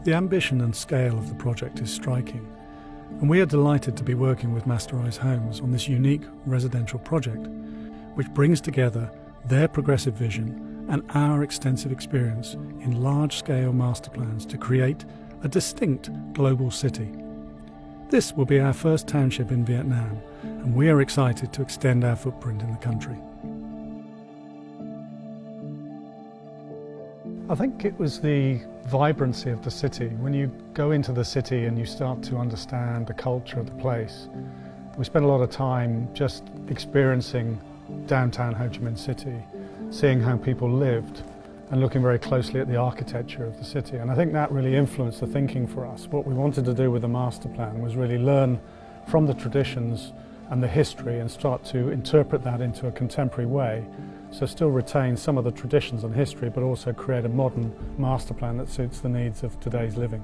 The ambition and scale of the project is striking, and we are delighted to be working with Masterise Homes on this unique residential project, which brings together their progressive vision and our extensive experience in large-scale master plans to create a distinct global city. This will be our first township in Vietnam, and we are excited to extend our footprint in the country. I think it was the vibrancy of the city. When you go into the city and you start to understand the culture of the place, we spent a lot of time just experiencing downtown Ho Chi Minh City, seeing how people lived and looking very closely at the architecture of the city. And I think that really influenced the thinking for us. What we wanted to do with the master plan was really learn from the traditions and the history and start to interpret that into a contemporary way. So still retain some of the traditions and history, but also create a modern master plan that suits the needs of today's living.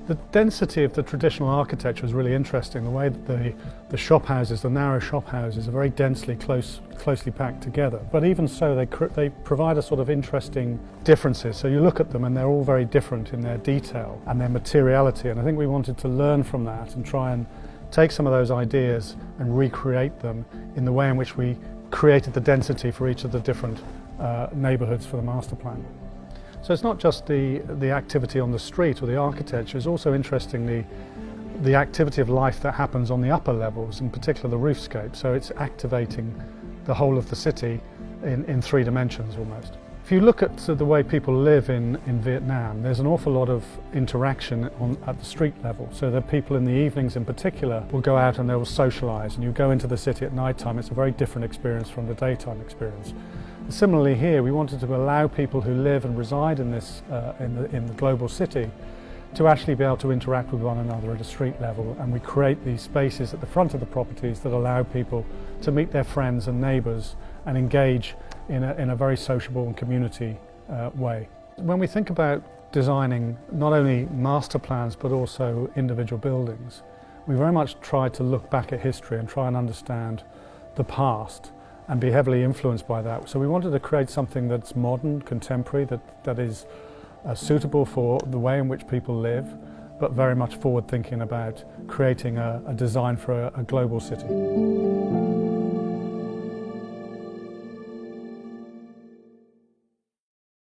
The density of the traditional architecture is really interesting. The way that the shop houses, the narrow shop houses, are very densely closely packed together. But even so, they provide a sort of interesting differences. So you look at them and they're all very different in their detail and their materiality. And I think we wanted to learn from that and try and take some of those ideas and recreate them in the way in which we created the density for each of the different neighbourhoods for the master plan. So it's not just the activity on the street or the architecture, it's also interestingly the activity of life that happens on the upper levels, in particular the roofscape. So it's activating the whole of the city in three dimensions almost. If you look at the way people live in Vietnam, there's an awful lot of interaction at the street level. So the people in the evenings in particular will go out and they will socialise, and you go into the city at night time, it's a very different experience from the daytime experience. Similarly here, we wanted to allow people who live and reside in this in the global city to actually be able to interact with one another at a street level, and we create these spaces at the front of the properties that allow people to meet their friends and neighbours and engage in a very sociable and community way. When we think about designing not only master plans but also individual buildings, we very much try to look back at history and try and understand the past and be heavily influenced by that. So we wanted to create something that's modern, contemporary, that is suitable for the way in which people live, but very much forward thinking about creating a design for a global city.